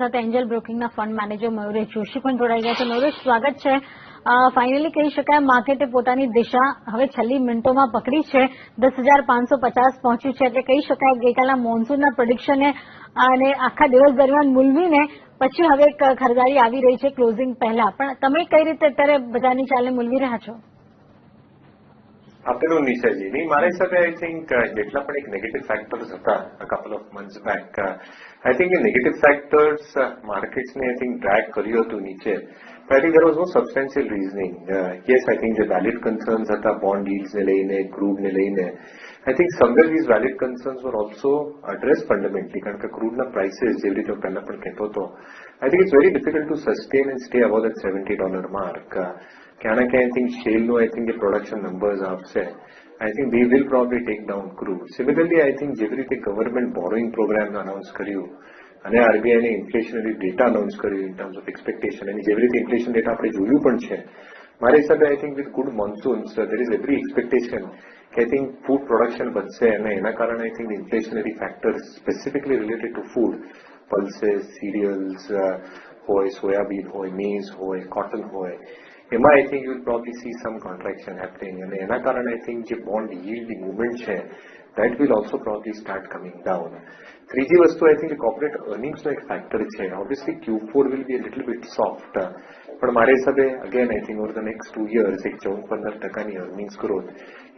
સાથે Angel બ્રોકિંગના fund manager મયુરેશ Joshi પણ જોડાઈ ગયા છે. મયુરેશ, સ્વાગત છે. ફાઇનલી કહી શકાય માર્કેટે પોતાની દિશા હવે છેલ્લી મિનિટોમાં પકડી છે. 10,550 પહોંચ્યું છે એટલે કહી શકાય ગઈકાલના મોન્સૂનના પ્રેડિક્શને અને આખા દિવસ દરમિયાન મૂલવીને પછી હવે ખરીદારી આવી રહી છે ક્લોઝિંગ પહેલા. પણ તમે કઈ રીતે અત્યારે બજારની ચાલને મૂલવી રહ્યા છો? afternoon, Nishaji. Nee, મારા હિસાબે I think જેટલા પણ એક નેગેટિવ ફેક્ટર્સ હતા a couple of months back, I think the negative factors markets ને I think drag કર્યું હતું નીચે. But I think there was no substantial reasoning. Yes, I think the valid concerns હતા bond yields ને લઈને, crude ને લઈને. I think somewhere these valid concerns were also addressed fundamentally કારણ કે crude ના prices જેવી રીતે પહેલા પણ કહેતો હતો. I think it's very difficult to sustain and stay above that $70 mark. I think shale no, I think the production numbers are say. I think they will probably take down crude. Similarly, I think જેવી રીતે government borrowing program announce કર્યું અને RBI ને inflationary data announce કર્યું in terms of expectation અને જેવી રીતે inflation data આપણે જોયું પણ છે. મારા હિસાબે I think with good monsoons there is every expectation I think food production વધશે અને એના કારણે I think the inflationary factors specifically related to food, pulses, cereals હોય, soybean હોય, maize હોય, cotton હોય, I think you will probably see some contraction happening and એના કારણે I think જે bond yield movement છે that will also probably start coming down. ત્રીજી વસ્તુ I think the corporate earnings નો એક factor છે. Obviously Q4 will be a little bit soft પણ મારા હિસાબે again I think over the next 2 years એક 14-15% earnings growth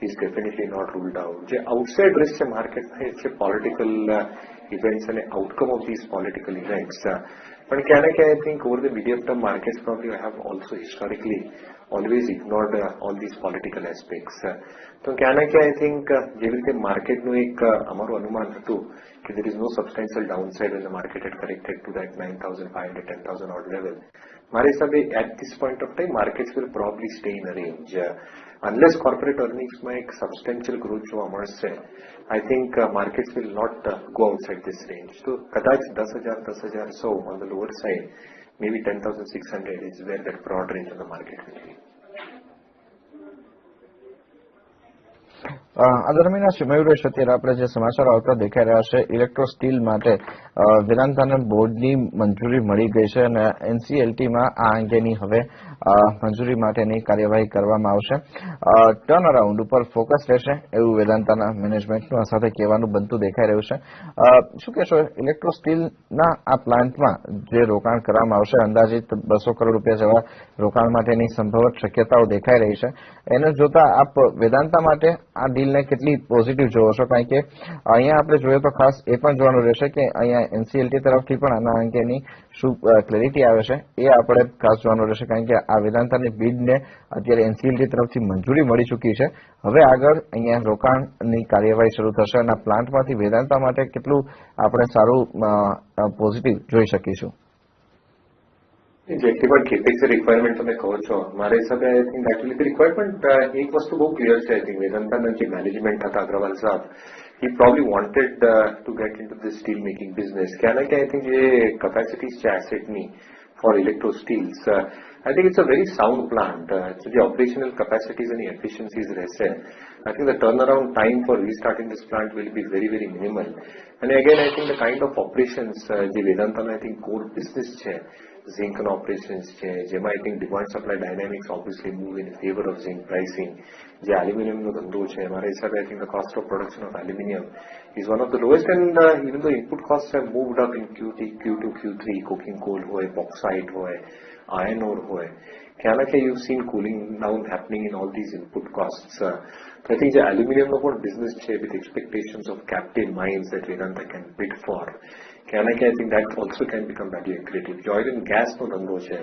is definitely not ruled out. જે outside risk છે માર્કેટમાં એ છે political events and outcome of these political events. But I think over the medium term markets probably have also historically always ignored all these political aspects. So I think જેવી રીતે માર્કેટનું એક અમારું અનુમાન હતું કે there is no substantial downside when the market had corrected to that 9,500, 10,000 odd level. મારા હિસાબે at this point of time markets will probably stay in a range. Unless corporate earnings માં એક substantial growth જોવા મળશે, I think markets will not go outside this range. So કદાચ 10,100 on the lower side, maybe 10,600 is where that broad range of the market will be. આ દરમિયાન મયુરેશ, અત્યારે આપણે જે સમાચારો આવતા દેખાઈ રહ્યા છે ઇલેક્ટ્રો સ્ટીલ માટે વેદાંતાને બોર્ડની મંજૂરી મળી ગઈ છે અને એનસીએલટીમાં આ અંગેની હવે મંજૂરી માટેની કાર્યવાહી કરવામાં આવશે. ટર્ન અરાઉન્ડ ઉપર ફોકસ રહેશે એવું વેદાંતાના મેનેજમેન્ટનું આ સાથે કહેવાનું બનતું દેખાઈ રહ્યું છે. શું કહેશો, ઇલેક્ટ્રો સ્ટીલના આ પ્લાન્ટમાં જે રોકાણ કરવામાં આવશે અંદાજિત 200 કરોડ રૂપિયા જેવા રોકાણ માટેની સંભવત શક્યતાઓ દેખાઈ રહી છે, એને જોતા આપ વેદાંતા માટે આ ડીલને કેટલી પોઝિટિવ જોવો છો? કારણ કે અહીંયા આપણે જોઈએ તો ખાસ એ પણ જોવાનું રહેશે કે અહીંયા એનસીએલટી તરફથી પણ આના અંગેની શું ક્લેરિટી આવે છે એ આપણે ખાસ જોવાનું રહેશે. કારણ કે આ વેદાંતાની બીડને અત્યારે એનસીએલટી તરફથી મંજૂરી મળી ચૂકી છે. હવે આગળ અહીંયા રોકાણની કાર્યવાહી શરૂ થશે અને આ પ્લાન્ટમાંથી વેદાંતા માટે કેટલું આપણે સારું પોઝિટિવ જોઈ શકીશું? જેટલી પણ કેપેક્સ રિક્વાયરમેન્ટ તમે કહો છો મારા હિસાબે આઈ થિંક એકચ્યુઅલી રિક્વાયરમેન્ટ એક વસ્તુ બહુ ક્લિયર છે. આઈ થિંક વેદાંતાના જે મેનેજમેન્ટ હતા અગ્રવાલ સાહેબ, he probably wanted to get into the steel making business. I think જે capacities છે assetની for electro steels, I think it's a very sound plant. So the operational capacities and the efficiencies રહેશે. I think the turnaround time for restarting this plant will be very, very minimal. And again, I think the kind of operations જે વેદાંતાના I think core business છે, zinc operations છે, જેમાં I think demand supply dynamics obviously move in favor of zinc pricing. જે aluminum નો ધંધો છે મારા હિસાબે I think the cost of production of aluminum is one of the lowest, and even though input costs have moved up in Q2, Q3, coking coal હોય, bauxite હોય, iron ore હોય, you've seen cooling down happening in all these input costs. So I think the aluminum નો પણ business છે with expectations of captive mines that Vedanta can bid for. I think that also can become value accretive. Oil and gas no ધંધો છે.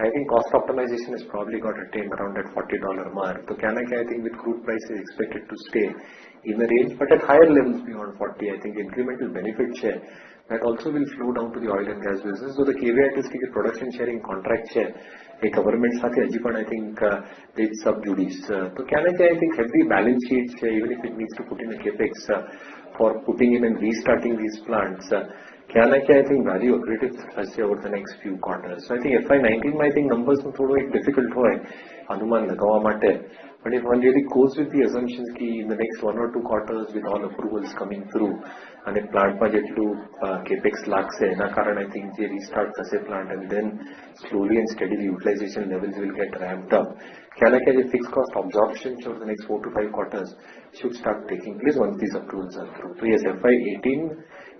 I think cost optimization has probably got attained around that $40 mark. So I think with crude prices expected to stay in the range, but at higher levels beyond 40, I think incremental benefit share that also will flow down to the oil and gas business. So the caveat is that the production sharing contract share, the government સાથે હજી પણ I think it's sub judice. So I think heavy balance sheets, even if it needs to put in a capex for putting in and restarting these plants, I think value accretive થશે over the next few quarters. So I think FY19 માં I think numbers થોડો એક difficult હોય અનુમાન લગાવવા માટે, But if one really goes with the assumptions कि in the next 1 or 2 quarters with all approvals coming through અને પ્લાન્ટમાં જેટલું કેપેક્સ લાગશે એના કારણે I think જે restart થશે plant and then slowly and steadily utilization levels will get ramped up. क्या ना क्या જે fixed cost absorption over the next 4 to 5 quarters should start taking place once these approvals are through. So yes, FY18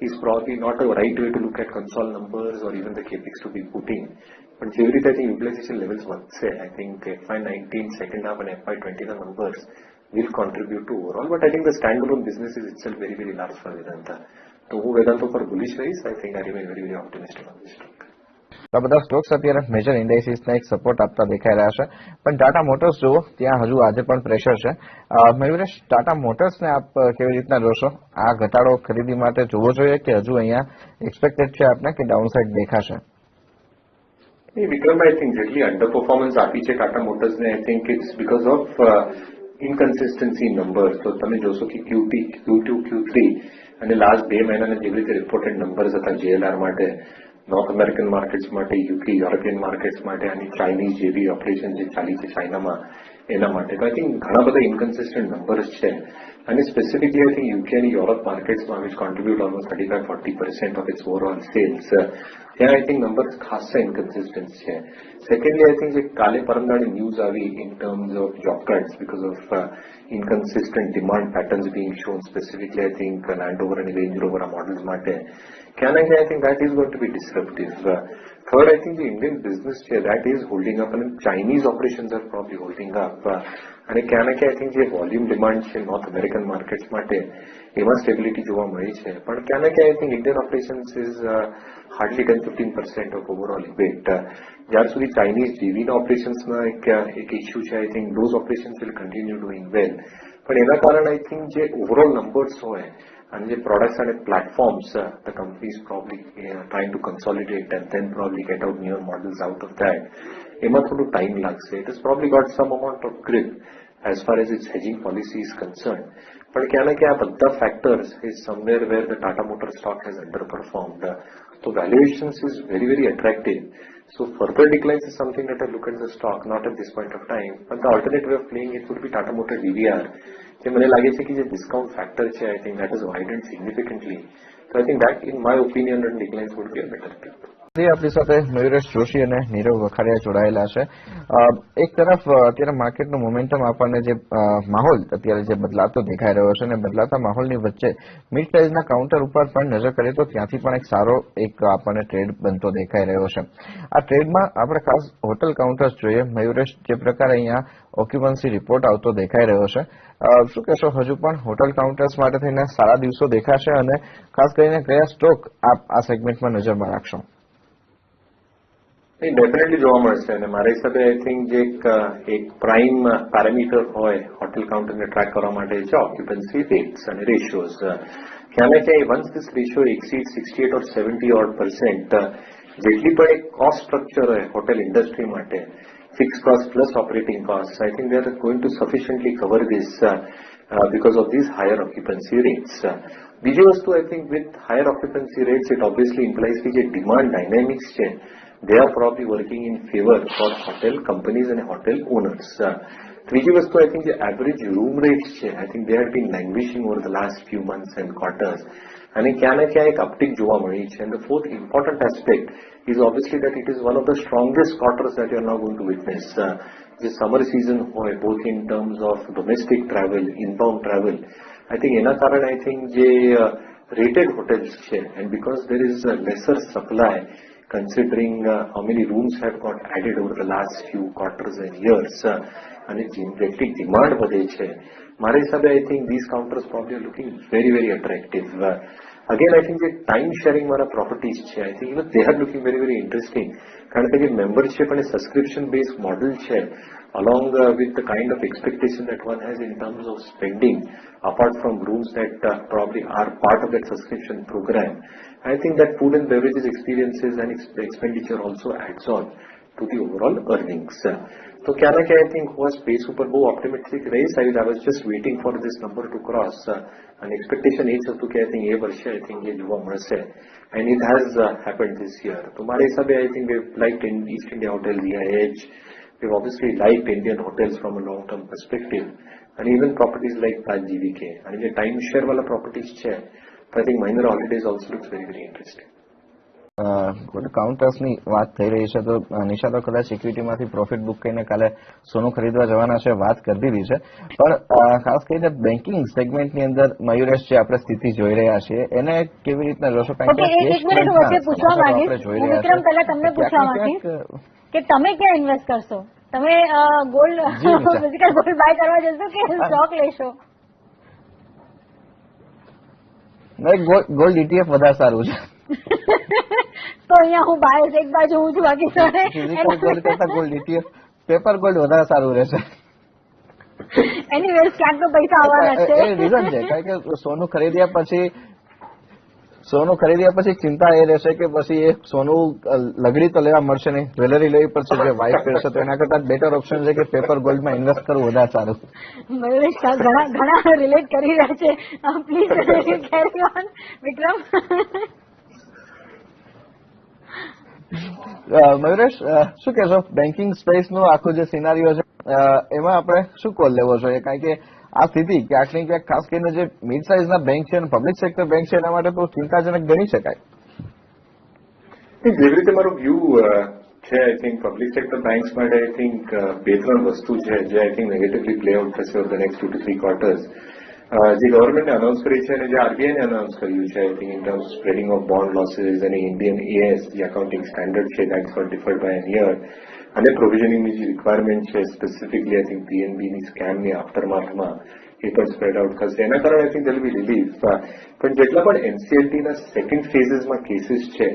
is probably not a right way to look at console numbers or even the capex to be putting. But જેવી રીતે I think utilization levels વધશે, I think FY19 second half and FY20 the numbers will contribute to overall. But I think the standalone business is itself very, very large for Vedanta. So હું વેદાંત ઉપર bullish રહીશ. I think I remain very, very optimistic on this stock. આ બધા Stokes અત્યારે major ઇન્ડાઇસીસને એક support આપતા દેખાઈ રહ્યા છે, પણ ટાટા મોટર્સ જુઓ ત્યાં હજુ આજે પણ પ્રેશર છે. મયુરેશ, ટાટા મોટર્સને આપ કેવી રીતના જોશો? આ ઘટાડો ખરીદી માટે જોવો જોઈએ કે હજુ અહીંયા એક્સપેક્ટેડ છે આપને કે ડાઉનસાઇડ દેખાશે? વિક્રમ, I think જેટલી અંડર પરફોર્મન્સ આપી છે Tata મોટર્સને, I think it's because of inconsistency in numbers. તો તમે જોશો કે Q2, Q3 અને લાસ્ટ 2 મહિનાના જેવી રીતે રિપોર્ટેડ નંબર્સ હતા JLR માટે, નોર્થ અમેરિકન માર્કેટ્સ માટે, યુકે યુરોપિયન માર્કેટ્સ માટે અને ચાઇનીઝ જેવી ઓપરેશન જે ચાલી છે ચાઇનામાં એના માટે, તો I think ઘણા બધા ઇન્કન્સિસ્ટન્ટ નંબર્સ છે. અને સ્પેસિફિકલી I think UK અને Europe માર્કેટ્સમાં which contribute almost 35-40% of its overall sales, ત્યાં I think નંબર્સ ખાસા ઇન્કન્સિસ્ટન્ટ છે. સેકન્ડલી I think જે કાલે પરમદાડે ન્યૂઝ આવી in terms of job cuts because of inconsistent demand patterns being shown, specifically I think Land Rover and Range Rover models માટે, I think that is going to be disruptive. Third, I think the Indian business here, that is holding up and Chinese operations are probably holding up. And I think the volume demand in North American markets માટે એમાં stability જોવા મળી છે. પણ I think Indian operations is hardly 10-15% of overall EBIT. જ્યાર સુધી Chinese JVના operationsમાં એક issue છે, I think those operations will continue doing well. પણ એના કારણે I think જે overall numbers હોય and the products and platforms, the company is probably trying to consolidate and then probably get out newer models out of that. એમાં થોડું time લાગશે. It has probably got some amount of grip as far as its hedging policy is concerned. But આ બધા factors is somewhere where the Tata Motors stock has underperformed. So valuations is very, very attractive. So further declines is something that I look at the stock, not at this point of time. But the alternate way of playing it would be Tata Motor DVR. જે મને લાગે છે કે જે discount factor છે, I think that has widened significantly. So I think that, in my opinion, and declines would be a better pick. આપણી સાથે મયુરેશ જોશી અને નીરવ વખારિયા જોડાયેલા છે. એક તરફ અત્યારે માર્કેટનું મોમેન્ટમ આપણને જે માહોલ અત્યારે જે બદલાતો દેખાઈ રહ્યો છે અને બદલાતા માહોલની વચ્ચે મિડ સાઇઝના કાઉન્ટર ઉપર પણ નજર કરીએ તો ત્યાંથી પણ એક સારો એક આપણને ટ્રેડ બનતો દેખાઈ રહ્યો છે. આ ટ્રેડમાં આપણે ખાસ હોટલ કાઉન્ટર્સ જોઈએ. મયુરેશ, જે પ્રકારે અહીંયા ઓક્યુપન્સી રિપોર્ટ આવતો દેખાઈ રહ્યો છે, શું કહેશો? હજુ પણ હોટલ કાઉન્ટર્સ માટે થઈને સારા દિવસો દેખાશે અને ખાસ કરીને કયા સ્ટોક આપ આ સેગમેન્ટમાં નજરમાં રાખશો? ડેફિનેટલી જોવા મળશે અને મારા હિસાબે I think જે એક પ્રાઇમ પેરામીટર હોય હોટેલ કાઉન્ટરને ટ્રેક કરવા માટે છે ઓક્યુપન્સી રેટ્સ અને ratios. Once this ratio exceeds 68 or 70% જેટલી પણ એક કોસ્ટ સ્ટ્રક્ચર હોય હોટેલ ઇન્ડસ્ટ્રી માટે, fixed cost plus operating costs, I think they are going to sufficiently cover this because of these higher occupancy rates. બીજી વસ્તુ I think with higher occupancy rates it obviously implies કે જે demand dynamics છે they are probably working in favor for hotel companies and hotel owners. ત્રીજી વસ્તુ I think the average room rates છે, I think they have been languishing over the last few months and quarters. અને ક્યાં ના ક્યાં એક uptick જોવા મળી છે. And the fourth important aspect is obviously that it is one of the strongest quarters that you are now going to witness. The summer season હોય both in terms of domestic travel, inbound travel, I think એના કારણે I think જે rated hotels છે and because there is a lesser supply considering how many rooms have got added over the last few quarters and years, and જેટલી demand વધે છે, મારા હિસાબે I think these counters probably are looking very, very attractive. Again, I think the time sharing वाला properties છે, I think even they are looking very, very interesting. કારણ કે જે membership and subscription based model છે, along with the kind of expectation that one has in terms of spending, apart from rooms that probably are part of that subscription program, I think that food and beverages experiences and expenditure also adds on to the overall earnings. So क्या ना क्या I think हुआ space ऊपर वो optimistic रही. I was just waiting for this number to cross. An expectation એ હતું કે I think ये वर्ष I think ये જોવા મળશે and it has happened this year. तो हमारे हिसाबे I think we liked in East India Hotel, EIH, we've obviously liked Indian hotels from a long-term perspective, and even properties like Taj GVK. And the time share wala properties છે, I think minor holidays also looks very, very interesting. કાઉન્ટર્સની વાત થઈ રહી છે તો નિશા કદાચ ઇક્વિટીમાંથી profit book કરીને કાલે સોનું ખરીદવા જવાના છે, વાત કરી દીધી છે, પણ ખાસ કરીને બેન્કિંગ સેગમેન્ટની અંદર મયુરેશ જે આપણે સ્થિતિ જોઈ રહ્યા છીએ એને કેવી રીતના જોશો? એક મિનિટ વચ્ચે પૂછવા માંગીશ વિક્રમ, પહેલા તમને પૂછવા માંગીશ કે તમે ક્યાં ઇન્વેસ્ટ કરશો? તમે ગોલ્ડ ફિઝિકલ ગોલ્ડ બાય કરવા જશો કે સ્ટોક લેશો? ગોલ્ડ ETF વધારે સારું છે. તો અહીંયા હું બાયસ એક બાજુ હું છું, બાકી ફિઝિકલ ગોલ્ડ કરતા ગોલ્ડ ETF પેપર ગોલ્ડ વધારે સારું રહેશે. એનીવેઝ ક્યાંક તો પૈસા આવવાના છે. એ રીઝન છે કારણ કે સોનું ખરીદ્યા પછી ચિંતા એ રહેશે કે પછી એ સોનું લગડી તો લેવા મળશે નહીં, જ્વેલરી લેવી પડશે જે વાઇફ પહેરશે, તો એના કરતા બેટર ઓપ્શન છે કે પેપર ગોલ્ડમાં ઇન્વેસ્ટ કરવું વધારે સારું. મયુરેશ ઘણા રિલેટ કરી રહ્યા છે, પ્લીઝ કેરી ઓન વિક્રમ. મયુરેશ, શું કહેશો બેન્કિંગ સ્પેસનો આખો જે સિનારીઓ છે એમાં આપણે શું કોલ લેવો જોઈએ? કારણ કે આ સ્થિતિ ક્યાંક ને ક્યાંક ખાસ કરીને જે મિડ સાઇઝના બેંક છે અને પબ્લિક સેક્ટર બેંક છે એના માટે તો ચિંતાજનક ગણી શકાય. જેવી રીતે મારો વ્યૂ છે, I think public sector banks માટે આઈ થિંક 2-3 વસ્તુ છે જે I think negatively play out થશે over the next 2 to 3 quarters. જે ગવર્મેન્ટે અનાઉન્સ કરી છે અને જે આરબીઆઈને અનાઉન્સ કર્યું છે, I think in terms spreading of bond losses અને ઇન્ડિયન AS જે અકાઉન્ટિંગ સ્ટેન્ડર્ડ છે that got deferred by an year, અને પ્રોવિઝનિંગની જે રિક્વાયરમેન્ટ છે સ્પેસિફિકલી આઈ થિંક PNBની સ્કેમની આફ્ટરમાથમાં એ પણ સ્પ્રેડ આઉટ થશે. એના કારણે I think there will B relief. પણ જેટલા પણ NCLTના સેકન્ડ ફેઝીસમાં કેસીસ છે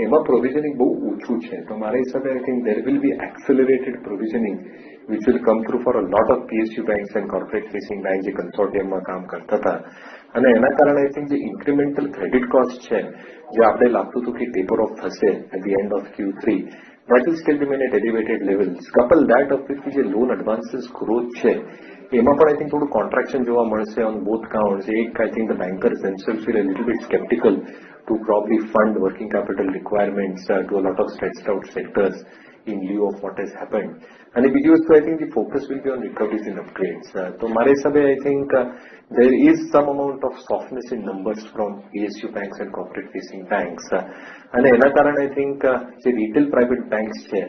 એમાં પ્રોવિઝનિંગ બહુ ઓછું છે, તો મારા હિસાબે I think there will be accelerated provisioning which will come through for a lot of PSU banks and corporate facing banks જે કન્સોર્ટિયમમાં કામ કરતા હતા. અને એના કારણે આઈ થિંક જે ઇન્ક્રિમેન્ટલ ક્રેડિટ કોસ્ટ છે જે આપણે લાગતું હતું કે ટેપર ઓફ થશે at the end of Q3, that will still remain at elevated levels. Couple that up with જે લોન એડવાન્સીસ ગ્રોથ છે એમાં પણ આઈ થિંક થોડું કોન્ટ્રાક્શન જોવા મળશે on both counts. એક I think the bankers themselves feel a little bit skeptical to probably fund working capital requirements to a lot of stretched out sectors in lieu of what has happened. And બીજી વસ્તુ I think the focus will be on recoveries and upgrades. તો મારા હિસાબે I think there is some amount of softness in numbers from PSU banks and corporate facing banks. અને એના કારણે I think જે retail private banks છે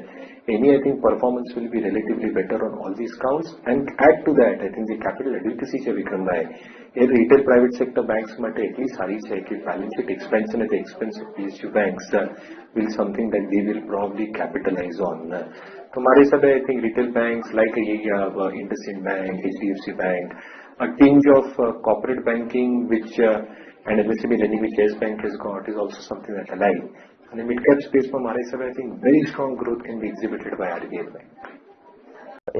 એની I think performance will be relatively better on all these counts. And add to that I think જે capital એડ્યુકેસી છે વિક્રમભાઈ, એ retail private sector banks માટે એટલી સારી છે કે balance sheet expansion at the expense of PSU banks will something that they will probably capitalize on. તો મારી હિસાબે I think retail banks like IndusInd Bank, HDFC Bank, a tinge of corporate banking which and MSME lending which Yes Bank has got is also something that I like. And the mid-cap space માં મારા હિસાબે I think very strong growth can be exhibited by RBL Bank.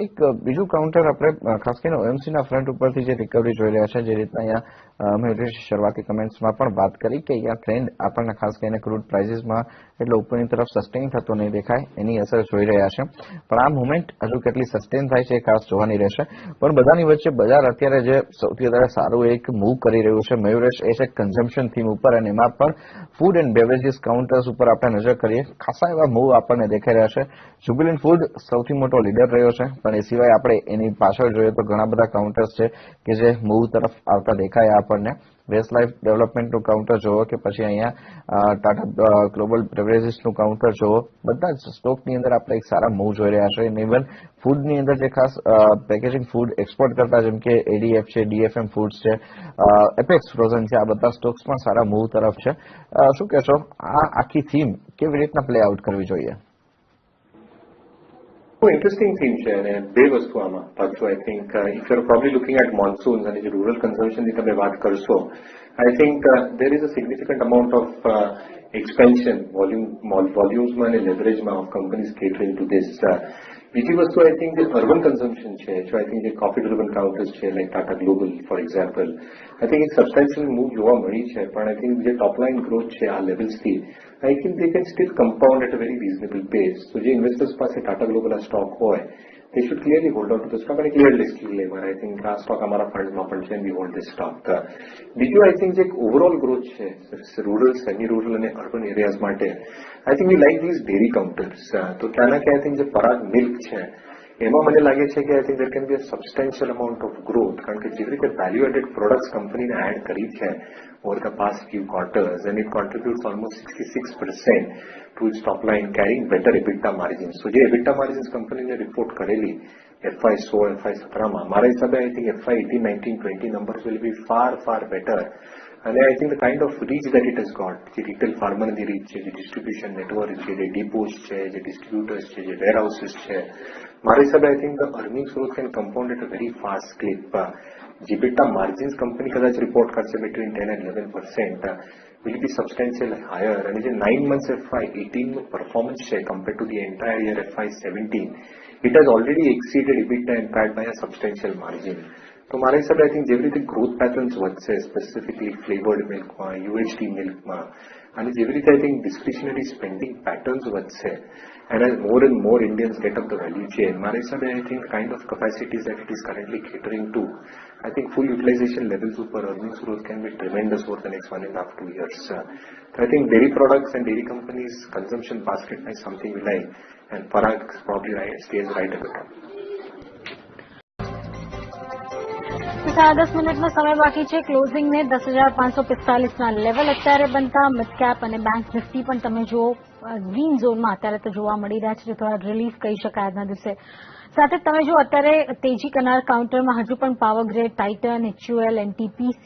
એક બીજું counter આપણે ખાસ કરીને OMCના front ઉપરથી જે રિકવરી જોઈ રહ્યા છે, જે રીતના અહીંયા મયુરેશ શરૂઆતી કમેન્ટ્સમાં પણ વાત કરી કે અહીંયા ટ્રેન્ડ આપણને ખાસ કરીને ક્રૂડ પ્રાઇસીસમાં એટલે ઉપરની તરફ સસ્ટેન થતો નહીં દેખાય, એની અસર જોઈ રહ્યા છે. પણ આ મુવમેન્ટ હજુ કેટલી સસ્ટેન થાય છે એ ખાસ જોવાની રહેશે. પણ બધાની વચ્ચે બજાર અત્યારે જે સૌથી વધારે સારું એક મૂવ કરી રહ્યું છે મયુરેશ, એ છે કન્ઝમ્પશન થીમ ઉપર, અને એમાં પણ ફૂડ એન્ડ બેવરેજીસ કાઉન્ટર્સ ઉપર આપણે નજર કરીએ, ખાસા એવા મૂવ આપણને દેખાઈ રહ્યા છે. જ્યુબિલન્ટ ફૂડ સૌથી મોટો લીડર રહ્યો છે, પણ એ સિવાય આપણે એની પાછળ જોઈએ તો ઘણા બધા કાઉન્ટર્સ છે કે જે મૂવ તરફ આવતા દેખાય આપણને. વેસ્ટ લાઇફ ડેવલપમેન્ટનું કાઉન્ટર જોવો કે પછી અહીંયા ટાટા ગ્લોબલ બેવરેજીસનું કાઉન્ટર જોવો, બધા જ સ્ટોકની અંદર આપણે એક સારા મૂવ જોઈ રહ્યા છે. અને ઇવન ફૂડની અંદર જે ખાસ પેકેજિંગ ફૂડ એક્સપોર્ટ કરતા જેમ કે ADF છે, DFM ફૂડ્સ છે, એપેક્સ ફ્રોઝન છે, આ બધા સ્ટોક્સ પણ સારા મૂવ તરફ છે. શું કહેશો, આ આખી થીમ કેવી રીતના પ્લે આઉટ કરવી જોઈએ? બહુ ઇન્ટરેસ્ટિંગ થીમ છે અને બે વસ્તુ આમાં પાછું I think if you are probably looking at monsoons અને જે રૂરલ કન્ઝમ્પશનની તમે વાત કરશો, I think there is a significant amount of expansion વોલ્યુમ્સમાં અને લેવરેજમાં of companies catering to this. બીજી વસ્તુ આઈ થિંક જે અર્બન કન્ઝમ્પશન છે, જો આઈ થિંક જે કોફી ડ્રિવન કાઉન્ટર્સ છે like Tata global for example, I think એક સબસ્ટેન્શિયલ મૂવ જોવા મળી છે. પણ આઈ થિંક જે ટોપ લાઇન ગ્રોથ છે આ લેવલ્સથી I think they can still compound at a very reasonable pace. So જે investors પાસે ટાટા ગ્લોબલ આ સ્ટોક હોય, they should clearly hold on to the stock અને clear list લેવા. I think આ સ્ટોક અમારા ફંડમાં પણ છે and we hold this stock. બીજું I think જે એક ઓવરઓલ ગ્રોથ છે રૂરલ, સેમી રૂરલ અને અર્બન એરિયાઝ માટે, I think we like these dairy counters. તો ત્યાંના કે I think જે પરાગ મિલ્ક છે એમાં મને લાગે છે કે I think there can be a substantial amount of growth, કારણ કે જેવી રીતે વેલ્યુ એડેડ પ્રોડક્ટ્સ કંપનીને એડ કરી છે over the past few quarters, and it contributes almost 66% to its top line, carrying better EBITDA margins. So જે EBITDA margins કંપનીને report કરેલી FY16 FY17 મારા હિસાબે I think FY18 19 20 numbers will be far better. અને I think the kind of reach that it has got, જે retail ફાર્મરની rich છે, જે distribution network છે, જે ડિપોઝ છે, જે ડિસ્ટ્રીબ્યુટર્સ છે, જે વેરહાઉસીસ છે, મારા હિસાબે I think the earnings growth can compound at a very fast clip. EBITDA margins company કદાચ રિપોર્ટ કરશે between 10 and 11%, will be substantially higher. અને જે 9 months FY18 નું performance છે compared to the entire year FY17, it has already exceeded EBITDA and PAT by a substantial margin. તો મારા હિસાબે I think જેવી રીતે ગ્રોથ પેટર્ન્સ વધશે, સ્પેસિફિકલી ફ્લેવર્ડ મિલ્કમાં, યુએચટી મિલ્કમાં, અને જેવી રીતે I think discretionary spending patterns વધશે, and as more and more Indians get up the value chain, મારા હિસાબે I think kind of capacities that it is currently catering to, I think full utilization levels ઉપર earnings growth can be tremendous over the next 1.5 to 2 years. So I think dairy products and dairy companies consumption basket is something we like, and Parag probably stays right at the top. 10 મિનિટનો સમય બાકી છે ક્લોઝિંગને 10,545ના level અત્યારે બનતા. Mid cap અને bank Nifty પણ તમે જુઓ ગ્રીન ઝોનમાં અત્યારે તો જોવા મળી રહ્યા છે, જે થોડા રિલીફ કહી શકાય આજના દિવસે. સાથે તમે જો અત્યારે તેજી કરનાર કાઉન્ટરમાં હજુ પણ power grade, Titan, HUL, NTPC,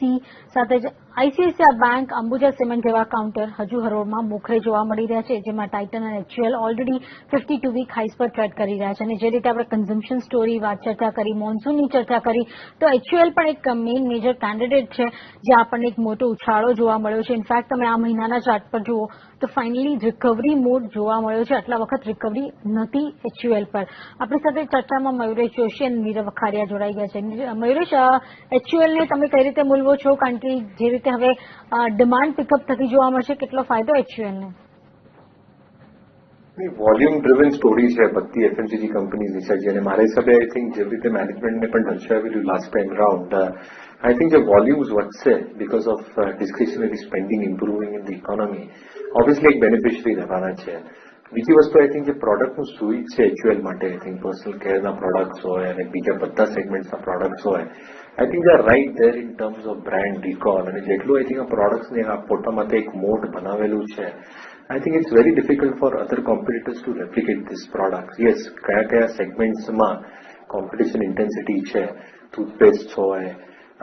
સાથે જ આઈસીઆઈસીઆઈ બેંક, અંબુજા સિમેન્ટ જેવા કાઉન્ટર હજુ હરોળમાં મોખરે જોવા મળી રહ્યા છે, જેમાં ટાઇટન અને HUL ઓલરેડી 52 વીક હાઈસ પર ટ્રેડ કરી રહ્યા છે. અને જે રીતે આપણે કન્ઝમ્પશન સ્ટોરી ચર્ચા કરી, મોન્સૂનની ચર્ચા કરી, તો HUL પણ એક મેઇન મેજર કેન્ડિડેટ છે, જે આપણને એક મોટો ઉછાળો જોવા મળ્યો છે. ઇનફેક્ટ તમે આ મહિનાના ચાર્ટ પર જુઓ તો ફાઇનલી રિકવરી મોડ જોવા મળ્યો છે. આટલા વખત રિકવરી નથી HUL પર. આપણી સાથે ચર્ચામાં મયુરેશ જોશી અને નીરવ અખાડિયા જોડાઈ ગયા છે. મયુરેશ, HUL ને તમે કઈ રીતે મૂલવો છો, કારણ કે જે રીતે હવે ડિમાન્ડ પિકઅપ થતી જોવા મળશે, કેટલો ફાયદો HUL ને? વોલ્યુમ ડ્રિવન સ્ટોરી છે બધી એફએમસીજી કંપનીની છે, અને મારા હિસાબે આઈ થિંક જેવી રીતે મેનેજમેન્ટને પણ દર્શાવેલું લાસ્ટ ટાઈમ રાઉન્ડ, આઈ થિંક જે વોલ્યુમ્સ વધશે because of discretionary spending improving in the economy, obviously એક બેનિફિશરી રહેવાના છે. બીજી વસ્તુ આઈ થિંક જે પ્રોડક્ટનું સ્વિચ છે HUL માટે, આઈ થિંક પર્સનલ કેરના પ્રોડક્ટ્સ હોય અને બીજા બધા સેગમેન્ટ્સના પ્રોડક્ટ્સ હોય, I think they are right there in terms of brand recall. અને જેટલું આઈ થિંક આ પ્રોડક્ટ્સને આ પોતામાં એક મોડ બનાવેલું છે, I think it's very difficult for other competitors to replicate this product. Yes, kaya segmentsમાં competition intensity છે, toothpaste હોય,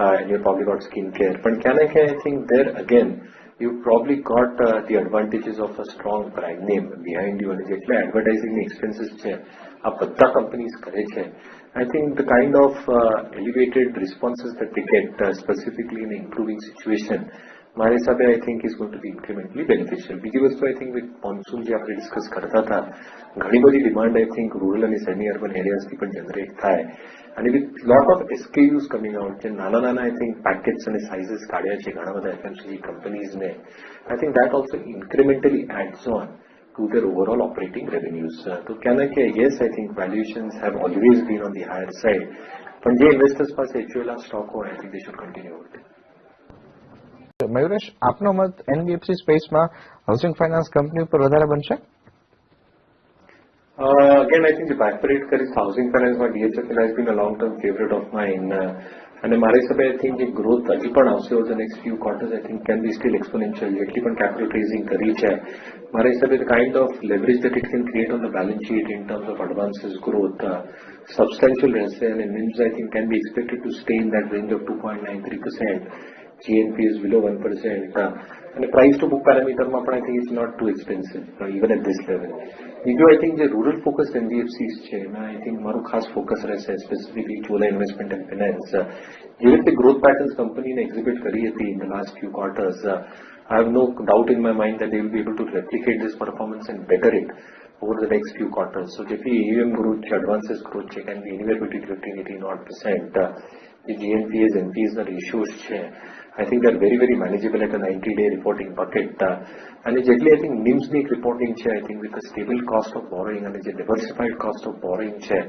and you've probably got skincare. But I think there again, you've probably got the advantages of a strong brand name behind you, and જેટલા advertising expenses છે આ બધા companies કરે છે. I think the kind of elevated responses that they get, specifically in an improving situation, મારા હિસાબે I think is going to be incrementally beneficial. બીજી વસ્તુ આઈ થિંક વિથ મોન્સૂન જે આપણે ડિસ્કસ કરતા હતા, ઘણી બધી ડિમાન્ડ આઈ થિંક રૂરલ અને સેમી અર્બન એરિયાઝથી પણ જનરેટ થાય, અને with lot of SKUs coming out, જે નાના નાના આઈ થિંક પેકેટ્સ અને સાઇઝીસ કાઢ્યા છે ઘણા બધા FMCG કંપનીઝને, I think that also incrementally adds on to their overall operating revenues. તો કહેવાય કે yes, I think valuations have always been on the higher side, પણ જે ઇન્વેસ્ટર્સ પાસે HUL સ્ટોક હોય, I think they should continue with it. મયુરેશ, આપનો મત NBFC સ્પેસમાં હાઉસિંગ ફાઇનાન્સ કંપની ઉપર વધારે બનશે? Again, I think the bifurcate કરીશ housing ફાઇનાન્સમાં DHFL has been a long term favorite of mine, અને મારા હિસાબે I think જે ગ્રોથ હજી પણ આવશે over the next few quarters, I think can be still exponential. જેટલી પણ capital raising કરી છે, મારા હિસાબે the kind of leverage that it can create on the balance sheet in terms of advances growth substantial રહેશે, અને NIMs I think can be expected to stay in that range of 2.93%. GNP is below 1%, and the price to book parameterમાં પણ I think it's not too expensive, even at this level. બીજું I think જે rural focused NBFCs છે એમાં I think મારું ખાસ focus રહેશે, specifically Chola Investment and Finance. જે રીતે growth patterns કંપનીને exhibit કરી હતી in the last few quarters, I have no doubt in my mind that they will be able to replicate this performance and better it over the next few quarters. So જેટલી AUM growth છે, advances growth છે, can be anywhere between 15-18%. The GNPAs, NPAs ના ratios છે, I think they are very, very manageable at a 90-day reporting bucket. And જેટલી I think NIMs ની reporting છે, I think with a stable cost of borrowing અને જે diversified cost of borrowing છે,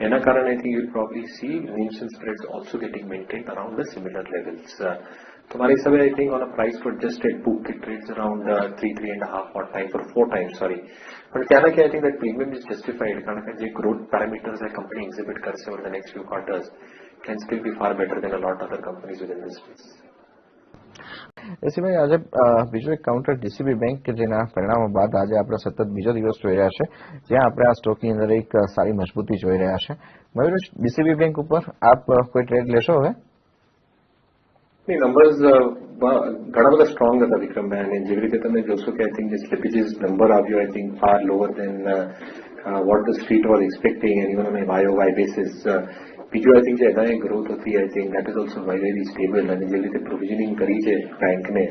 એના કારણે I think you will probably see NIMs and spreads also getting maintained around the similar levels. तुम्हारे हिसाबे I think on a price to adjusted book it trades around 3.5 or 4 times sorry પણ ક્યાં કે I think that premium is justified કારણ કે જે growth parameters a company exhibit કરશે over the next few quarters can still be far better than a lot other companies within this space. એસીભાઈ આજે બીજો એક કાઉન્ટર ડીસીબી બેંક કે જેના પરિણામો બાદ આજે આપણે સતત બીજો દિવસ જોઈ રહ્યા છે જ્યાં આપણે આ સ્ટોકની અંદર એક સારી મજબૂતી જોઈ રહ્યા છે. મયુરેશ, ડીસીબી બેંક ઉપર આપ કોઈ ટ્રેડ લેશો હવે? નંબર્સ ઘણા બધા સ્ટ્રોંગ હતા વિક્રમભાઈ અને જેવી રીતે તમે જોશો કે આઈ થિંક જે સ્લિપેજીસ નંબર આવ્યો I think far lower than what the street was expecting and even on a YOY basis. બીજું આઈ થિંક જે એના ગ્રોથ હતી I think that is also very stable અને જેવી રીતે પ્રોવિઝનિંગ કરી છે બેંકને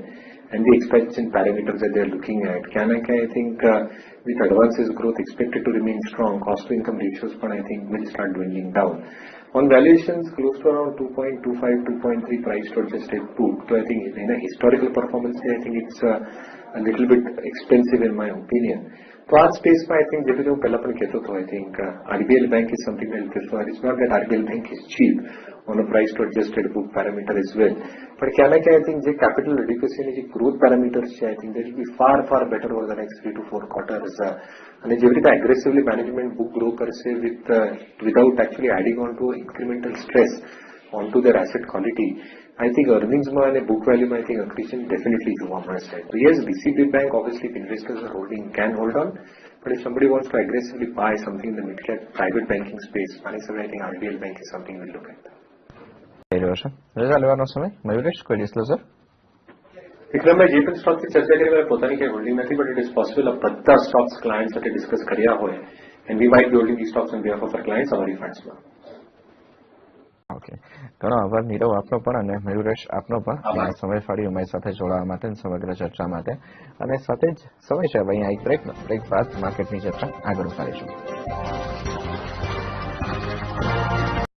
and the expansion parameters that they are looking at can I think with advances growth expected to remain strong, cost to income ratios but I think will start dwindling down. On valuations close to around 2.25 2.3 price to adjusted book, so I think in a historical performance I think it's a little bit expensive in my opinion. So our space I think જેવી રીતે હું પહેલા પણ કહેતો હતો I think RBL Bank is something that I prefer. It's not that RBL Bank is cheap on a price to adjusted book parameter as well. But ક્યાં ના ક્યાં I think જે capital adequacy અને જે growth parameters છે I think they will be far better over the next 3 to 4 quarters. અને જેવી રીતે aggressively management book grow કરશે without actually adding on to incremental stress onto their asset quality. I think earnings ma and book value ma I think accretion definitely જોવા મળશે. So yes, DCB Bank obviously if investors are holding can hold on, but if somebody wants to aggressively buy something in the mid cap private banking space, I think RBL Bank is something we'll look at. રજા લેવાનો સમય મયુરેશ, કોઈ disclosure? વિક્રમભાઈ જે પણ સ્ટોકની ચર્ચા કરી મેં પોતાની કઈ હોલ્ડિંગ નથી, બટ ઇટ ઇઝ પોસિબલ આ બધા સ્ટોક્સ ક્લાયન્ટ સાથે ડિસ્કસ કર્યા હોય and we might be holding the stocks on behalf of our clients અમારી ફંડ્સમાં. ઓકે, ઘણો આભાર નીરવ આપનો પણ અને મયુરેશ આપનો પણ સમય ફાળી અમારી સાથે જોડાવા માટે સમગ્ર ચર્ચા માટે. અને સાથે જ સમય છે અહીંયા એક બ્રેક બાદ માર્કેટની ચર્ચા આગળ વધારીશું.